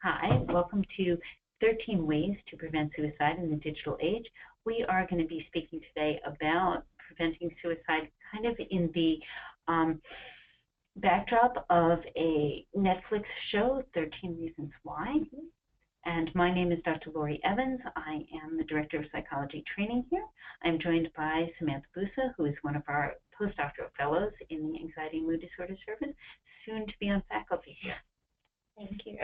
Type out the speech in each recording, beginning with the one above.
Hi, welcome to 13 Ways to Prevent Suicide in the Digital Age. We are going to be speaking today about preventing suicide kind of in the backdrop of a Netflix show, 13 Reasons Why. And my name is Dr. Lori Evans. I am the Director of Psychology Training here. I'm joined by Samantha Busa, who is one of our postdoctoral fellows in the Anxiety and Mood Disorder Service, soon to be on faculty here. Thank you.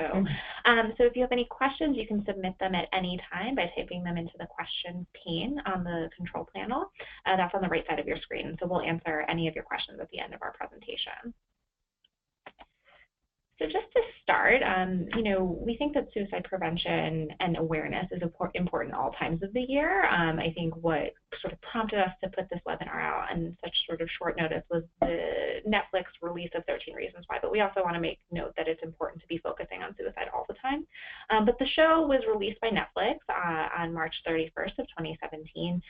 So if you have any questions, you can submit them at any time by typing them into the question pane on the control panel. That's on the right side of your screen. So we'll answer any of your questions at the end of our presentation. So just to start, we think that suicide prevention and awareness is important all times of the year. I think what sort of prompted us to put this webinar out on such sort of short notice was the Netflix release of 13 Reasons Why, but we also want to make note that it's important to be focusing on suicide all the time. But the show was released by Netflix on March 31st of 2017.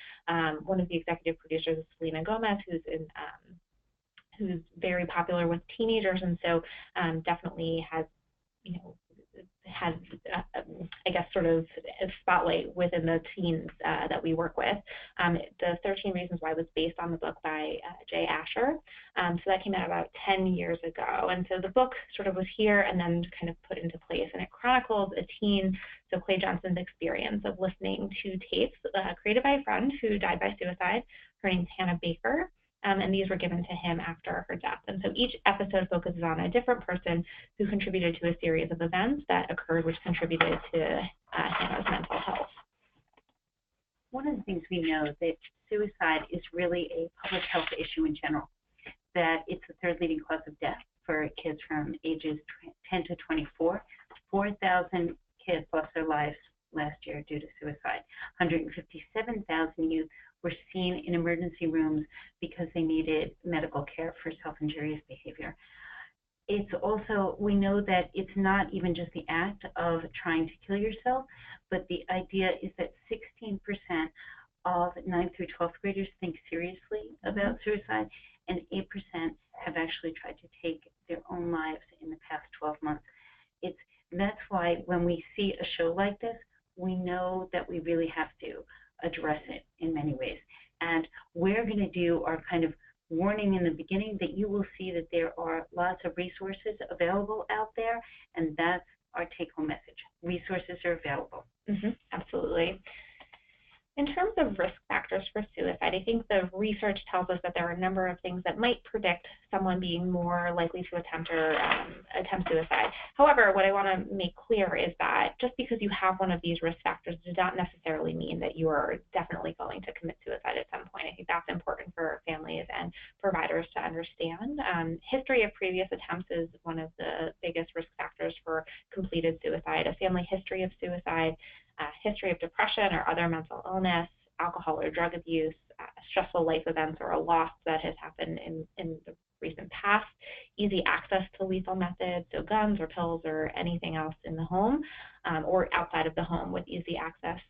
One of the executive producers is Selena Gomez, who's very popular with teenagers, and so definitely has, I guess, sort of a spotlight within the teens that we work with. The 13 Reasons Why was based on the book by Jay Asher. So that came out about 10 years ago. And so the book sort of was here and then kind of put into place. And it chronicles a teen, so Clay Johnson's experience of listening to tapes created by a friend who died by suicide. Her name's Hannah Baker. And these were given to him after her death. And so each episode focuses on a different person who contributed to a series of events that occurred which contributed to Hannah's mental health. One of the things we know is that suicide is really a public health issue in general, that it's the third leading cause of death for kids from ages 10 to 24. 4,000 kids lost their lives last year due to suicide. 157,000 youth were seen in emergency rooms because they needed medical care for self-injurious behavior. It's also, we know that it's not even just the act of trying to kill yourself, but the idea is that 16% of 9th through 12th graders think seriously about suicide, and 8% have actually tried to take their own lives in the past 12 months. That's why when we see a show like this, we know that we really have to address it in many ways. And we're going to do our kind of warning in the beginning that you will see that there are lots of resources available out there, and that's our take-home message. Resources are available. Absolutely. In terms of risk factors for suicide, I think the research tells us that there are a number of things that might predict someone being more likely to attempt suicide. However, what I want to make clear is that just because you have one of these risk factors does not necessarily mean that you are definitely going to commit suicide at some point. I think that's important for families and providers to understand. History of previous attempts is one of the biggest risk factors for completed suicide. A family history of suicide, history of depression or other mental illness, alcohol or drug abuse, stressful life events or a loss that has happened in the recent past, easy access to lethal methods, so guns or pills or anything else in the home or outside of the home with easy access,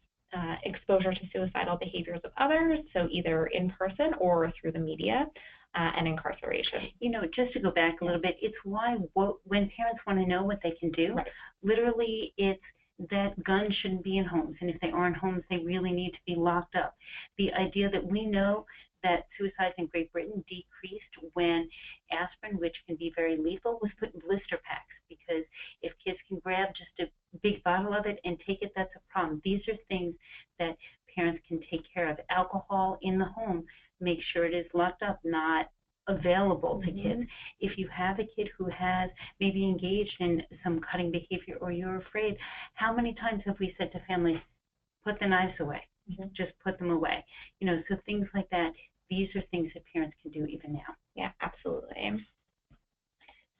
exposure to suicidal behaviors of others, so either in person or through the media, and incarceration. Just to go back a little bit, it's why when parents want to know what they can do, literally it's that guns shouldn't be in homes, and if they are in homes, they really need to be locked up. The idea that we know that suicides in Great Britain decreased when aspirin, which can be very lethal, was put in blister packs, because if kids can grab just a big bottle of it and take it, that's a problem. These are things that parents can take care of. Alcohol in the home, make sure it is locked up, not available to kids. If you have a kid who has maybe engaged in some cutting behavior or you're afraid, how many times have we said to families, put the knives away, just put them away? So things like that, these are things that parents can do even now. Yeah, absolutely.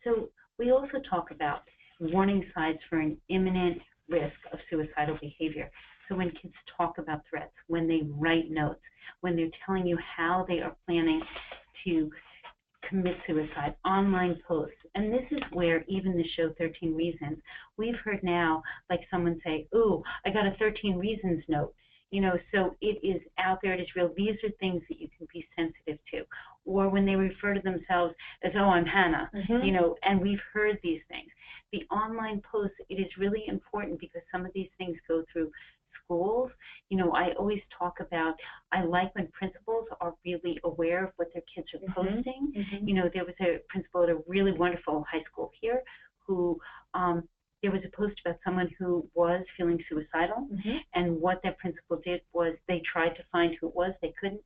So we also talk about warning signs for an imminent risk of suicidal behavior. So when kids talk about threats, when they write notes, when they're telling you how they are planning to commit suicide, online posts. And this is where even the show 13 Reasons, we've heard now like someone say, ooh, I got a 13 Reasons note. So it is out there, it is real. These are things that you can be sensitive to. Or when they refer to themselves as, oh, I'm Hannah, and we've heard these things. the online posts, it is really important because some of these things go through schools. You know, I always talk about, I like when principals are really aware of what their kids are posting. You know, there was a principal at a really wonderful high school here who, there was a post about someone who was feeling suicidal, and what that principal did was they tried to find who it was, they couldn't.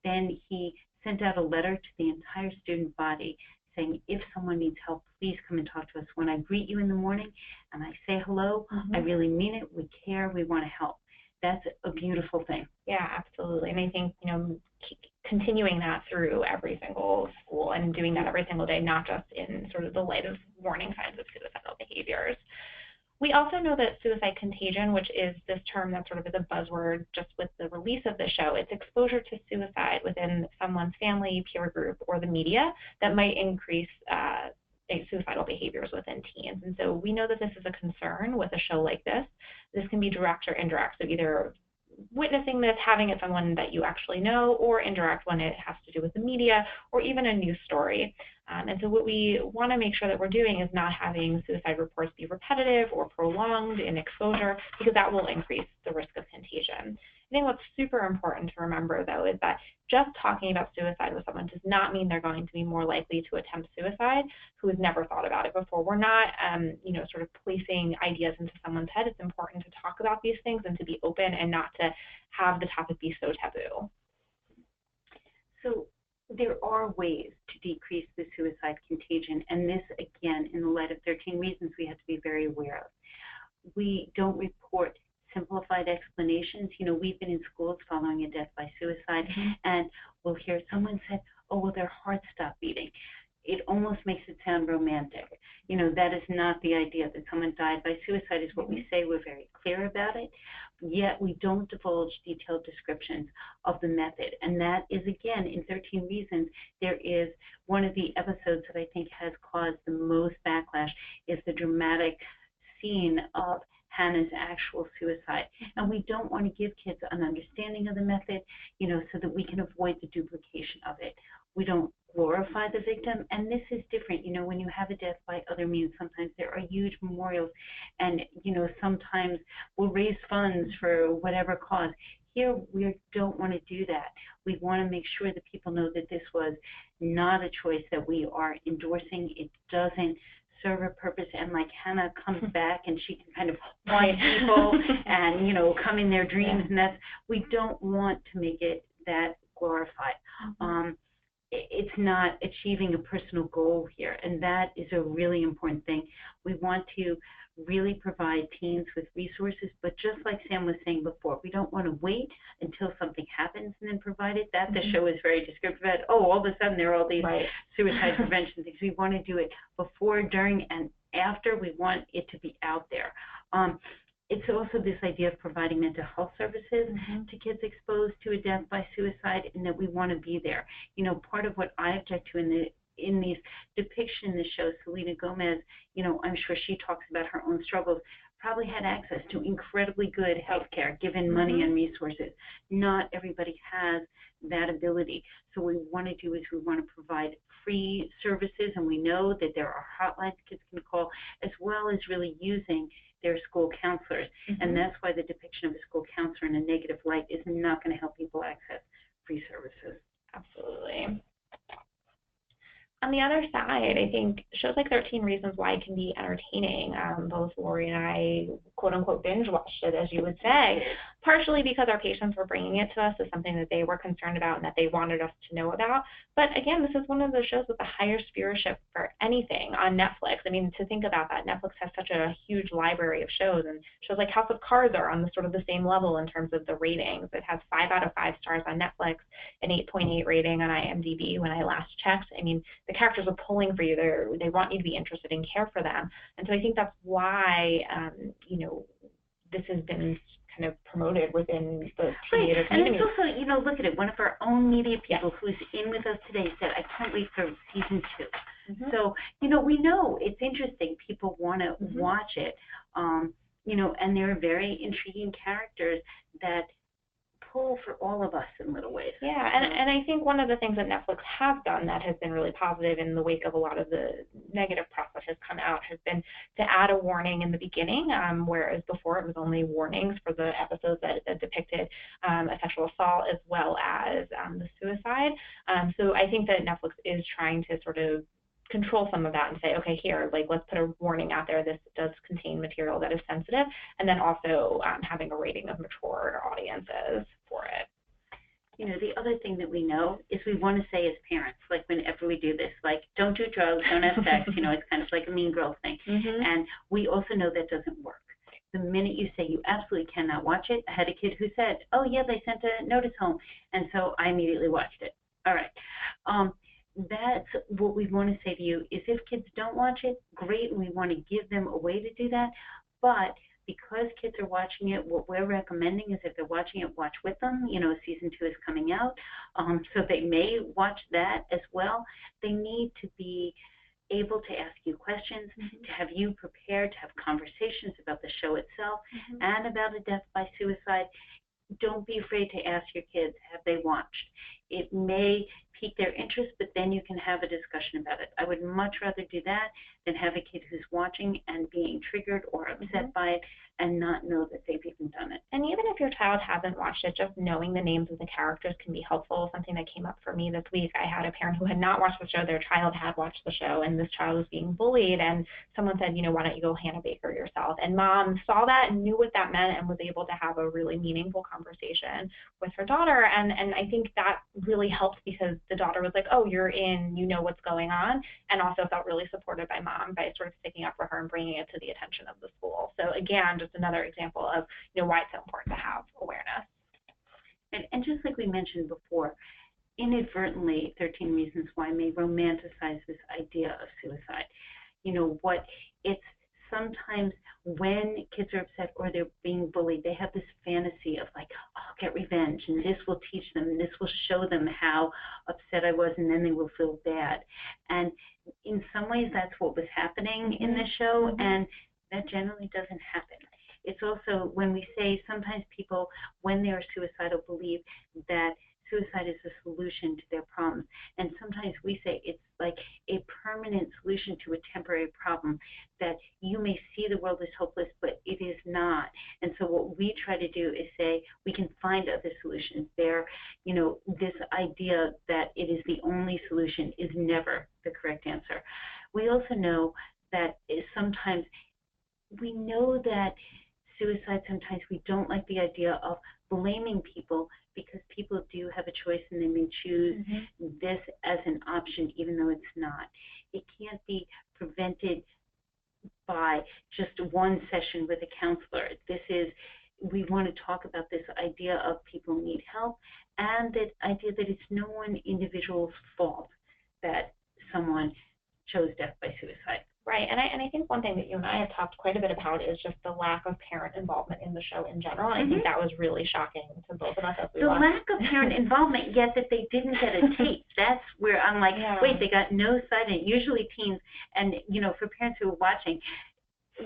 Then he sent out a letter to the entire student body saying, if someone needs help, please come and talk to us. When I greet you in the morning and I say hello, I really mean it, we care, we want to help. That's a beautiful thing. Yeah, absolutely. And I think, you know, continuing that through every single school and doing that every single day, not just in sort of the light of warning signs of suicidal behaviors. We also know that suicide contagion, which is this term that sort of is a buzzword just with the release of the show, it's exposure to suicide within someone's family, peer group, or the media that might increase suicidal behaviors within teens. And so we know that this is a concern with a show like this. This can be direct or indirect, so either witnessing this, having it someone that you actually know, or indirect when it has to do with the media or even a news story. And so what we want to make sure that we're doing is not having suicide reports be repetitive or prolonged in exposure, because that will increase the risk of contagion. I think what's super important to remember, though, is that just talking about suicide with someone does not mean they're going to be more likely to attempt suicide who has never thought about it before. We're not, you know, sort of placing ideas into someone's head. It's important to talk about these things and to be open and not to have the topic be so taboo. So there are ways to decrease the suicide contagion, and this, again, in the light of 13 reasons we have to be very aware of. We don't report simplified explanations. You know, we've been in schools following a death by suicide, and we'll hear someone say, oh, well, their heart stopped beating. It almost makes it sound romantic. You know, that is not the idea. That someone died by suicide is what we say. We're very clear about it. Yet we don't divulge detailed descriptions of the method. And that is, again, in 13 Reasons, there is one of the episodes that I think has caused the most backlash is the dramatic scene of Hannah's actual suicide. And we don't want to give kids an understanding of the method, you know, so that we can avoid the duplication of it. We don't glorify the victim, and this is different. You know, when you have a death by other means, sometimes there are huge memorials, and, you know, sometimes we'll raise funds for whatever cause. Here, we don't want to do that. We want to make sure that people know that this was not a choice that we are endorsing. It doesn't serve a purpose, and like Hannah comes back and she can kind of haunt people and, you know, come in their dreams, and that's, we don't want to make it that glorified. It's not achieving a personal goal here, and that is a really important thing. We want to really provide teens with resources, but just like Sam was saying before, we don't want to wait until something happens and then provide it. That the show is very descriptive about, oh, all of a sudden there are all these suicide prevention things. We want to do it before, during, and after. We want it to be out there. It's also this idea of providing mental health services to kids exposed to a death by suicide, and that we want to be there. You know, part of what I object to in these depiction in the show, Selena Gomez, you know, I'm sure she talks about her own struggles, probably had access to incredibly good health care, given money and resources. Not everybody has that ability. So what we want to do is we want to provide free services, and we know that there are hotlines kids can call, as well as really using their school counselors. And that's why the depiction of a school counselor in a negative light is not going to help people access free services. Absolutely. On the other side, I think shows like 13 Reasons Why can be entertaining. Both Lori and I, quote unquote, binge watched it, as you would say, partially because our patients were bringing it to us as something that they were concerned about and that they wanted us to know about. But again, this is one of those shows with the highest viewership for anything on Netflix. I mean, to think about that, Netflix has such a huge library of shows, and shows like House of Cards are on the sort of the same level in terms of the ratings. It has 5 out of 5 stars on Netflix, an 8.8 rating on IMDb when I last checked. I mean, the characters are pulling for you. They want you to be interested and care for them. And so I think that's why, you know, this has been kind of promoted within the creator community. And it's also, you know, look at it. One of our own media people who's in with us today said, I can't wait for season 2. So, you know, we know it's interesting. People want to watch it, you know, and there are very intriguing characters that toll for all of us in little ways. Yeah, and I think one of the things that Netflix has done that has been really positive in the wake of a lot of the negative press that has come out has been to add a warning in the beginning, whereas before it was only warnings for the episodes that depicted a sexual assault as well as the suicide. So I think that Netflix is trying to sort of control some of that and say, okay, here, like, let's put a warning out there. This does contain material that is sensitive, and then also having a rating of mature audiences for it. You know, the other thing that we know is we want to say as parents, like whenever we do this, like, don't do drugs, don't have sex, you know, it's kind of like a mean girl thing. And we also know that doesn't work. The minute you say you absolutely cannot watch it, I had a kid who said, oh, yeah, they sent a notice home, and so I immediately watched it. All right. That's what we want to say to you is if kids don't watch it, great, we want to give them a way to do that. But because kids are watching it, what we're recommending is if they're watching it, watch with them. You know, season 2 is coming out, so they may watch that as well. They need to be able to ask you questions, to have you prepared, to have conversations about the show itself and about a death by suicide. Don't be afraid to ask your kids, have they watched? It may pique their interest, but then you can have a discussion about it. I would much rather do that than have a kid who's watching and being triggered or upset by it and not know that they've even done it. And even if your child hasn't watched it, just knowing the names of the characters can be helpful. Something that came up for me this week, I had a parent who had not watched the show. Their child had watched the show, and this child was being bullied, and someone said, you know, why don't you go Hannah Baker yourself? And mom saw that and knew what that meant and was able to have a really meaningful conversation with her daughter. And I think that really helped because the daughter was like, oh, you're in, you know what's going on, and also felt really supported by mom by sort of sticking up for her and bringing it to the attention of the school. So again, just another example of, you know, why it's so important to have awareness. And just like we mentioned before, inadvertently, 13 Reasons Why may romanticize this idea of suicide. You know, what it's sometimes when kids are upset or they're being bullied, they have this fantasy of like, oh, I'll get revenge, and this will teach them, and this will show them how upset I was, and then they will feel bad. And in some ways, that's what was happening in the show, and that generally doesn't happen. It's also when we say sometimes people, when they are suicidal, believe that suicide is a solution to their problems. And sometimes we say it's like a permanent solution to a temporary problem, that you may see the world as hopeless, but it is not. And so what we try to do is say we can find other solutions. There, you know, this idea that it is the only solution is never the correct answer. We also know that sometimes we know that suicide, sometimes we don't like the idea of blaming people because people do have a choice and they may choose this as an option even though it's not. It can't be prevented by just one session with a counselor. We want to talk about this idea of people need help and that idea that it's no one individual's fault that someone chose death by suicide. Right, and I think one thing that you and I have talked quite a bit about is just the lack of parent involvement in the show in general. I think that was really shocking to both of us as we watched. The lack of parent involvement, yet that they didn't get a tape. That's where I'm like, wait, they got no side in it. Usually teens, and you know, for parents who are watching,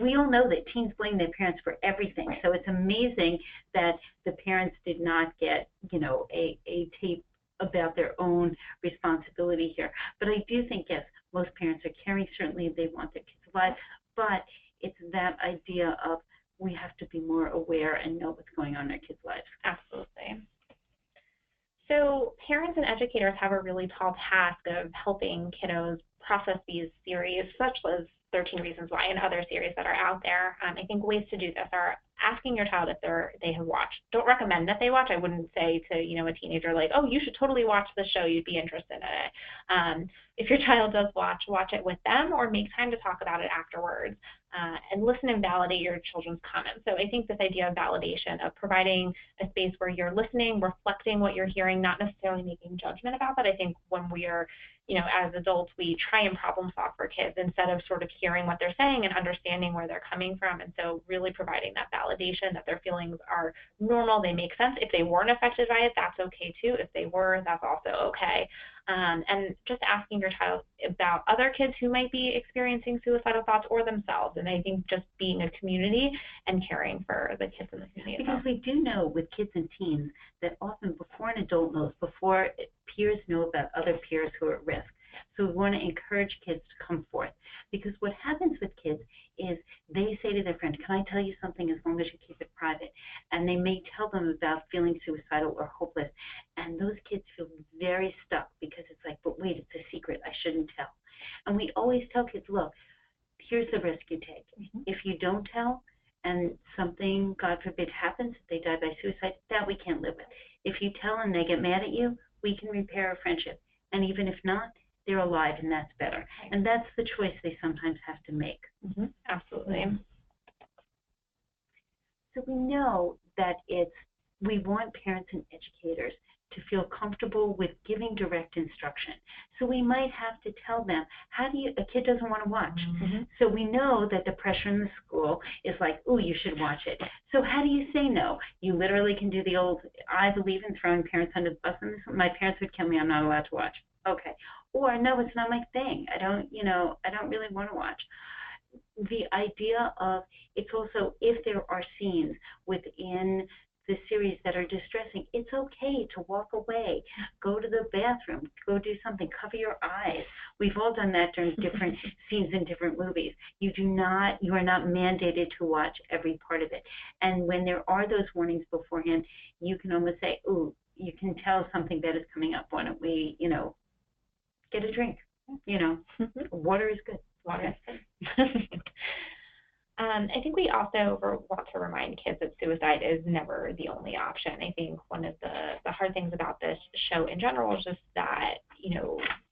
we all know that teens blame their parents for everything. So it's amazing that the parents did not get, you know, a tape about their own responsibility here. But I do think, yes, most parents are caring. Certainly they want their kids alive, but it's that idea of we have to be more aware and know what's going on in our kids' lives. Absolutely. So parents and educators have a really tall task of helping kiddos process these series, such as 13 Reasons Why and other series that are out there. I think ways to do this are asking your child if they have watched. Don't recommend that they watch. I wouldn't say to, you know, a teenager like, oh, you should totally watch the show. You'd be interested in it. If your child does watch it with them or make time to talk about it afterwards, and listen and validate your children's comments. So I think this idea of validation, of providing a space where you're listening, reflecting what you're hearing, not necessarily making judgment about that. I think when we are, you know, as adults, we try and problem solve for kids instead of sort of hearing what they're saying and understanding where they're coming from. And so really providing that validation that their feelings are normal, they make sense. If they weren't affected by it, that's okay too. If they were, that's also okay. and just asking your child about other kids who might be experiencing suicidal thoughts or themselves. And I think just being a community and caring for the kids in the community. Because we do know with kids and teens that often before an adult knows, before peers know about other peers who are at risk. So we want to encourage kids to come forth, because what happens with kids is they say to their friend, can I tell you something as long as you keep it private? And they may tell them about feeling suicidal or hopeless, and those kids feel very stuck because it's like, but wait, it's a secret, I shouldn't tell. And we always tell kids, look, here's the risk you take. If you don't tell and something, God forbid, happens, they die by suicide, that we can't live with. If you tell and they get mad at you, we can repair a friendship. And even if not, they're alive, and that's better. And that's the choice they sometimes have to make. Absolutely. So we know that we want parents and educators to feel comfortable with giving direct instruction. So we might have to tell them, a kid doesn't want to watch. So we know that the pressure in the school is like, ooh, you should watch it. So how do you say no? You literally can do the old, I believe in throwing parents under the bus, and my parents would kill me, I'm not allowed to watch. Okay. Or no, it's not my thing. I don't really want to watch. The idea of, it's also, if there are scenes within the series that are distressing, it's okay to walk away, go to the bathroom, go do something, cover your eyes. We've all done that during different scenes in different movies. You are not mandated to watch every part of it. And when there are those warnings beforehand, you can almost say, ooh, you can tell something bad is coming up. Why don't we, get a drink? Water is good. Water is good. I think we also want to remind kids that suicide is never the only option. I think one of the hard things about this show in general is just that,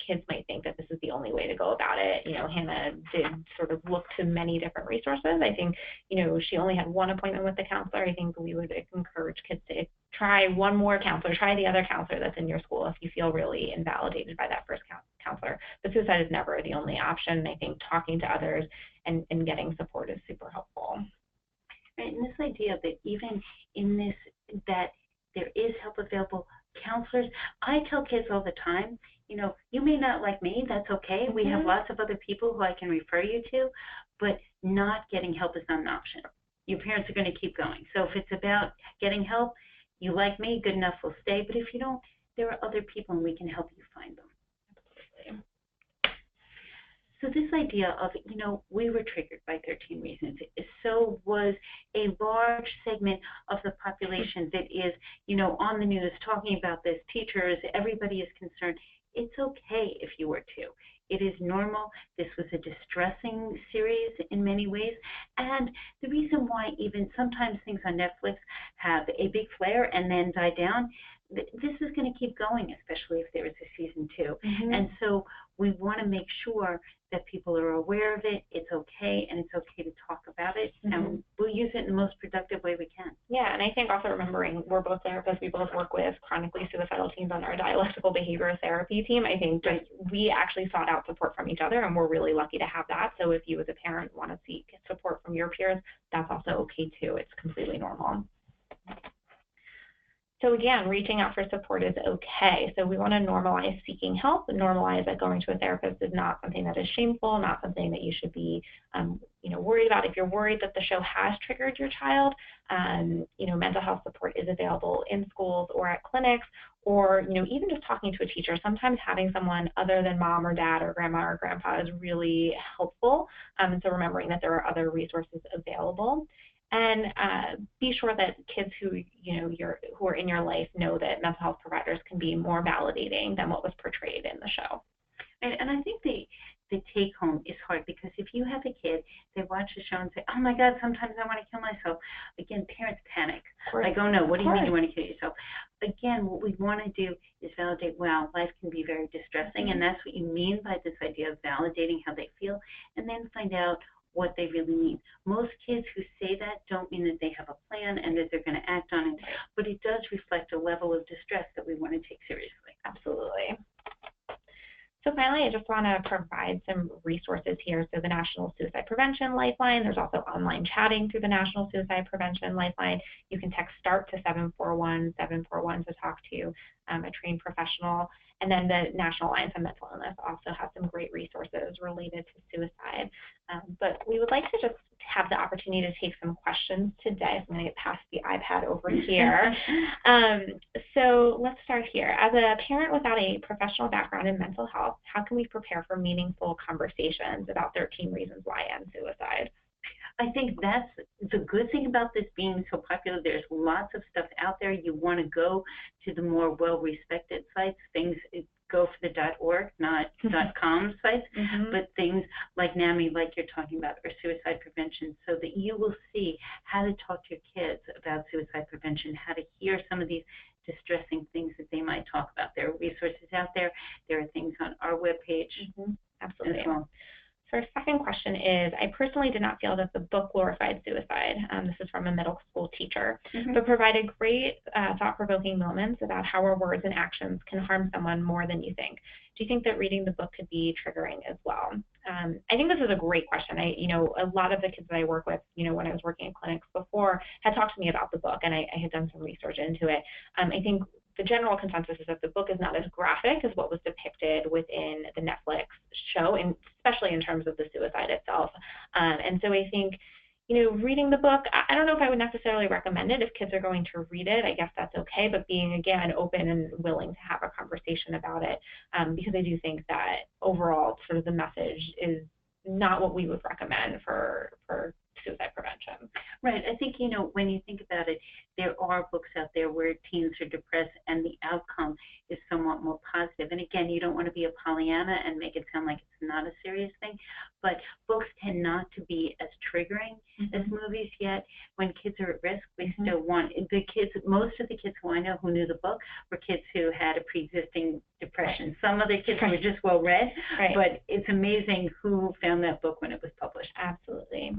kids might think that this is the only way to go about it. Hannah did sort of look to many different resources. I think, she only had one appointment with the counselor. I think we would encourage kids to try one more counselor, try the other counselor that's in your school if you feel really invalidated by that first counselor. But suicide is never the only option. I think talking to others and getting support is super helpful. Right, and this idea that even in this, that there is help available, counselors, I tell kids all the time, you may not like me, that's okay. We have lots of other people who I can refer you to, but not getting help is not an option. Your parents are going to keep going. So if it's about getting help, you like me, good enough, we'll stay. But if you don't, there are other people and we can help you find them. Absolutely. So this idea of, we were triggered by 13 Reasons. So was a large segment of the population that is, on the news talking about this, teachers, everybody is concerned. It's okay if you were too. It is normal. This was a distressing series in many ways. And the reason why even sometimes things on Netflix have a big flare and then die down, this is going to keep going, especially if there is a season 2. And so we want to make sure that people are aware of it. It's okay, and it's okay to talk about it, and we'll use it in the most productive way we can. Yeah, and I think also remembering we're both therapists. We both work with chronically suicidal teens on our dialectical behavior therapy team. I think we actually sought out support from each other, and we're really lucky to have that. So if you as a parent want to seek support from your peers, that's also okay too. It's completely normal. So again, reaching out for support is okay. So we want to normalize seeking help, normalize that going to a therapist is not something that is shameful, not something that you should be, worried about. If you're worried that the show has triggered your child, mental health support is available in schools or at clinics, or, even just talking to a teacher. Sometimes having someone other than mom or dad or grandma or grandpa is really helpful. And so remembering that there are other resources available. And be sure that kids who are in your life know that mental health providers can be more validating than what was portrayed in the show. And I think the take home is hard, because if you have a kid, they watch the show and say, oh my God, sometimes I want to kill myself. Again, parents panic. Like, oh no, what do you mean you want to kill yourself? Again, what we want to do is validate, wow, life can be very distressing, and that's what you mean by this idea of validating how they feel, and then find out what they really mean. Most kids who say that don't mean that they have a plan and that they're going to act on it, but it does reflect a level of distress that we want to take seriously. Absolutely. So finally, I just want to provide some resources here. So the National Suicide Prevention Lifeline, there's also online chatting through the National Suicide Prevention Lifeline. You can text START to 741-741 to talk to a trained professional. And then the National Alliance on Mental Illness also has some great resources related to suicide. But we would like to just have the opportunity to take some questions today. So I'm going to get past the iPad over here. So let's start here. As a parent without a professional background in mental health, how can we prepare for meaningful conversations about 13 Reasons Why and suicide? I think that's the good thing about this being so popular. There's lots of stuff out there. You want to go to the more well-respected sites. Things go for the .org, not .com sites, but things like NAMI, like you're talking about, or suicide prevention, so that you will see how to talk to your kids about suicide prevention, how to hear some of these distressing things that they might talk about. There are resources out there. There are things on our webpage Absolutely. as well. So our second question is, I personally did not feel that the book glorified suicide. This is from a middle school teacher, but provided great thought-provoking moments about how our words and actions can harm someone more than you think. Do you think that reading the book could be triggering as well? I think this is a great question. A lot of the kids that I work with, when I was working in clinics before, had talked to me about the book, and I had done some research into it. I think the general consensus is that the book is not as graphic as what was depicted within the Netflix show, and especially in terms of the suicide itself. And so I think, reading the book, I don't know if I would necessarily recommend it if kids are going to read it. I guess that's okay, but being, again, open and willing to have a conversation about it, because I do think that overall sort of the message is not what we would recommend for suicide prevention. Right. I think, when you think about it, there are books out there where teens are depressed and the outcome is somewhat more positive. And again, you don't want to be a Pollyanna and make it sound like it's not a serious thing, but books tend not to be as triggering as movies yet. When kids are at risk, we still want the kids. Most of the kids who I know who knew the book were kids who had a pre-existing depression. Some other kids were just well read, but it's amazing who found that book when it was published. Absolutely.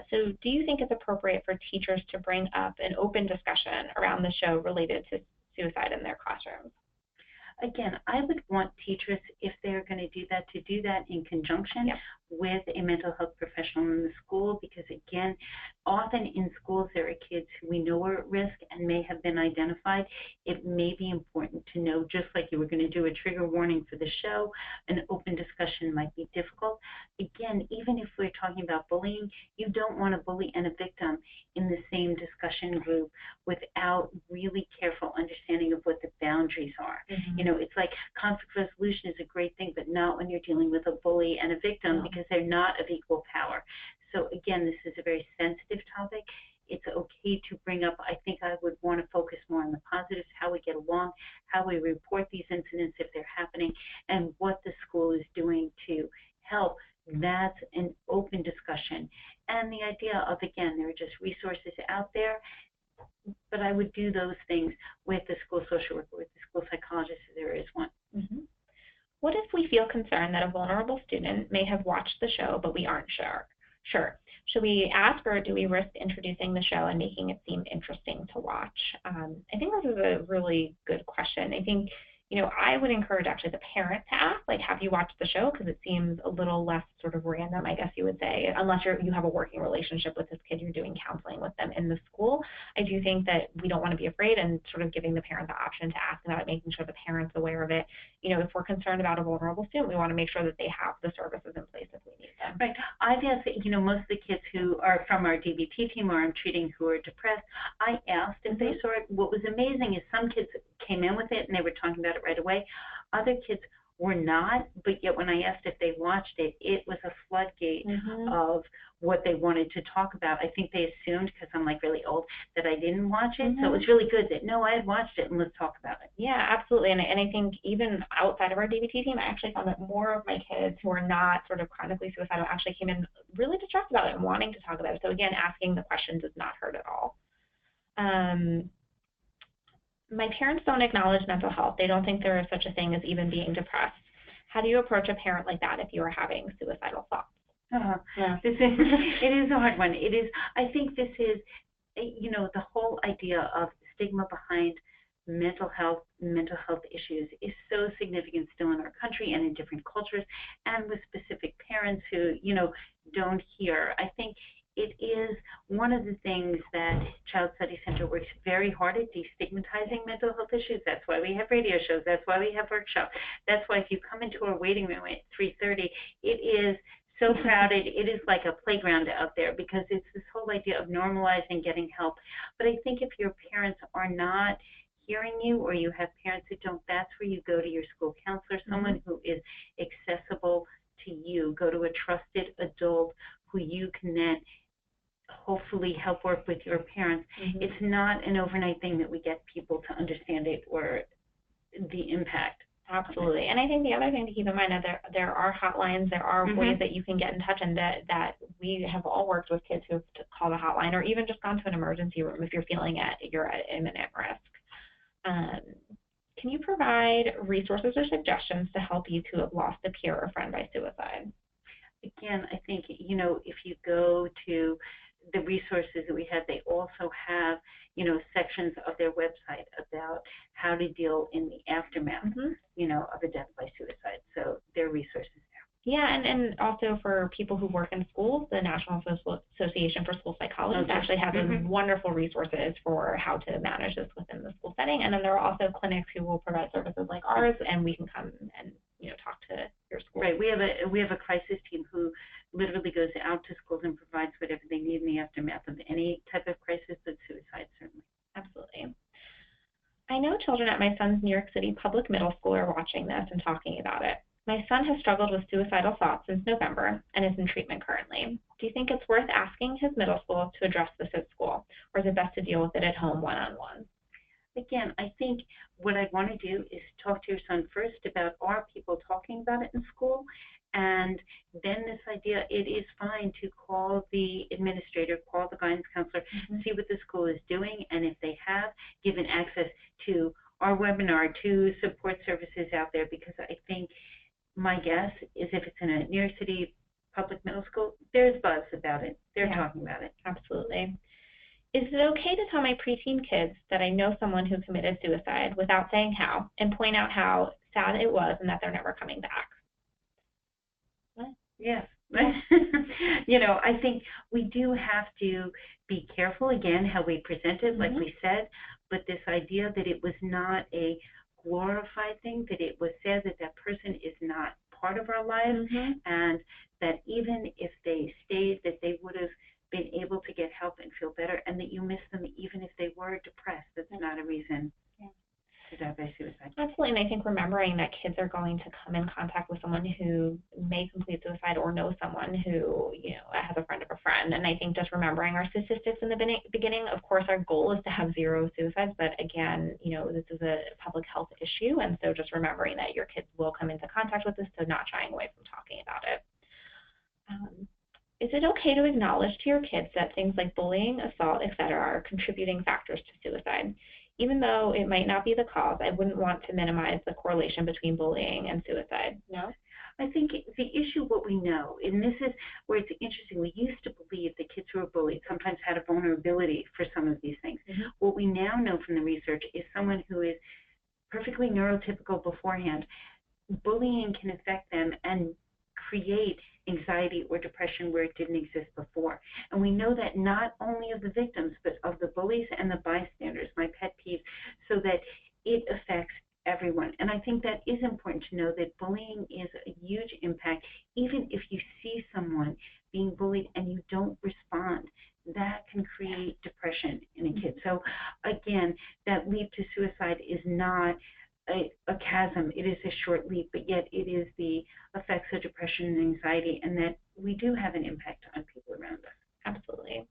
So do you think it's appropriate for teachers to bring up an open discussion around the show related to suicide in their classrooms? Again, I would want teachers, if they're going to do that in conjunction with a mental health professional in the school, because again, often in schools there are kids who we know are at risk and may have been identified. It may be important to know, just like you were going to do a trigger warning for the show, an open discussion might be difficult. Again, even if we're talking about bullying, you don't want a bully and a victim in the same discussion group without really careful understanding of what the boundaries are. It's like conflict resolution is a great thing, but not when you're dealing with a bully and a victim, because they're not of equal power. So again, this is a very sensitive topic. It's okay to bring up. I think I would want to focus more on the positives, how we get along, how we report these incidents if they're happening, and what the school is doing to help. That's an open discussion. And the idea of, again, there are just resources out there, but I would do those things with the school social worker, with the school psychologist, if there is one. What if we feel concerned that a vulnerable student may have watched the show, but we aren't sure? Should we ask, or do we risk introducing the show and making it seem interesting to watch? I think this is a really good question. I think, I would encourage actually the parent to ask, like, have you watched the show? Because it seems a little less sort of random, I guess you would say, unless you have a working relationship with this kid, you're doing counseling with them in the school. I do think that we don't want to be afraid, and sort of giving the parent the option to ask about it, making sure the parent's aware of it. If we're concerned about a vulnerable student, we want to make sure that they have the services in place if we need them. Right. I've asked, most of the kids who are from our DBT team, or I'm treating, who are depressed, I asked if they saw it. What was amazing is some kids came in with it and they were talking about it right away. Other kids were not, but yet when I asked if they watched it, it was a floodgate of what they wanted to talk about. I think they assumed, because I'm like really old, that I didn't watch it. So it was really good that, no, I had watched it and let's talk about it. Yeah, absolutely. And I think even outside of our DBT team, I actually found that more of my kids who are not sort of chronically suicidal actually came in really distressed about it and wanting to talk about it. So again, asking the question does not hurt at all. My parents don't acknowledge mental health. They don't think there is such a thing as even being depressed. How do you approach a parent like that if you are having suicidal thoughts? It is a hard one. It is. I think this is, the whole idea of stigma behind mental health issues is so significant still in our country and in different cultures and with specific parents who, don't hear. I think it is one of the things that Child Study Center works very hard at destigmatizing mental health issues. That's why we have radio shows. That's why we have workshops. That's why if you come into our waiting room at 3:30, it is so crowded. It is like a playground out there because it's this whole idea of normalizing getting help. But I think if your parents are not hearing you or you have parents who don't, that's where you go to your school counselor, someone who is accessible to you. Go to a trusted adult who you can then hopefully help work with your parents. It's not an overnight thing that we get people to understand it or the impact. Absolutely. And I think the other thing to keep in mind is there are hotlines, there are ways that you can get in touch, and that we have all worked with kids who've called a hotline or even just gone to an emergency room if you're feeling you're at imminent risk. Can you provide resources or suggestions to help youth who have lost a peer or friend by suicide? Again, I think, if you go to the resources that we have, they also have, sections of their website about how to deal in the aftermath, of a death by suicide. So there are resources there. Yeah, and also for people who work in schools, the National Association for School Psychologists actually has wonderful resources for how to manage this within the school setting. And then there are also clinics who will provide services like ours, and we can come and talk to your school. Right. We have a crisis team who literally goes out to schools and provides whatever they need in the aftermath of any type of crisis, but suicide certainly. Absolutely. I know children at my son's New York City public middle school are watching this and talking about it. My son has struggled with suicidal thoughts since November and is in treatment currently. Do you think it's worth asking his middle school to address this at school, or is it best to deal with it at home one-on-one? Again, I think what I'd want to do is talk to your son first about are people talking about it in school, and then this idea, it is fine to call the administrator, call the guidance counselor, see what the school is doing, and if they have given access to our webinar, to support services out there, because I think my guess is if it's in a New York City public middle school, there's buzz about it. They're talking about it. Absolutely. Is it okay to tell my preteen kids that I know someone who committed suicide without saying how, and point out how sad it was and that they're never coming back? Yes. I think we do have to be careful, again, how we present it, like we said, but this idea that it was not a glorified thing, that it was said that that person is not part of our lives, and that even if they stayed, that they would have been able to get help and feel better, and that you miss them even if they were depressed. That's not a reason to die by suicide. Absolutely, and I think remembering that kids are going to come in contact with someone who may complete suicide or know someone who, has a friend of a friend, and I think just remembering our statistics in the beginning, of course, our goal is to have 0 suicides, but again, this is a public health issue, and so just remembering that your kids will come into contact with this, so not shying away from talking about it. Is it okay to acknowledge to your kids that things like bullying, assault, etc. are contributing factors to suicide? Even though it might not be the cause, I wouldn't want to minimize the correlation between bullying and suicide. No? I think the issue, what we know, and this is where it's interesting, we used to believe that kids who were bullied sometimes had a vulnerability for some of these things. What we now know from the research is someone who is perfectly neurotypical beforehand, bullying can affect them and create anxiety or depression where it didn't exist before. And we know that not only of the victims, but of the bullies and the bystanders, my pet peeve, so that it affects everyone. And I think that is important to know, that bullying is a huge impact. Even if you see someone being bullied and you don't respond, that can create depression in a kid. So again, that leap to suicide is not a chasm. It is a short leap, but yet it is the effects of depression and anxiety, and that we do have an impact on people around us. Absolutely.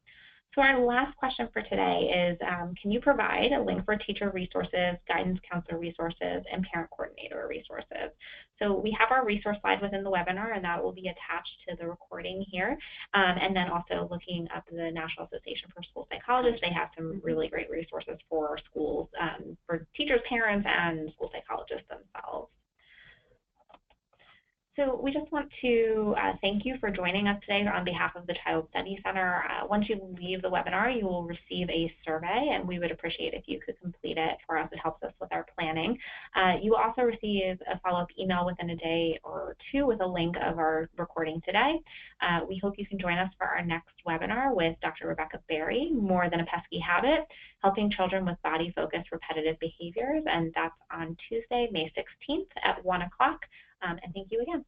So our last question for today is, can you provide a link for teacher resources, guidance counselor resources, and parent coordinator resources? So we have our resource slide within the webinar, and that will be attached to the recording here. And then also looking up the National Association for School Psychologists, they have some really great resources for schools, for teachers, parents, and school psychologists themselves. So we just want to thank you for joining us today on behalf of the Child Study Center. Once you leave the webinar, you will receive a survey, and we would appreciate if you could complete it for us. It helps us with our planning. You will also receive a follow-up email within a day or two with a link of our recording today. We hope you can join us for our next webinar with Dr. Rebecca Berry, More Than a Pesky Habit, Helping Children with Body-Focused Repetitive Behaviors, and that's on Tuesday, May 16th at 1 o'clock. And thank you again.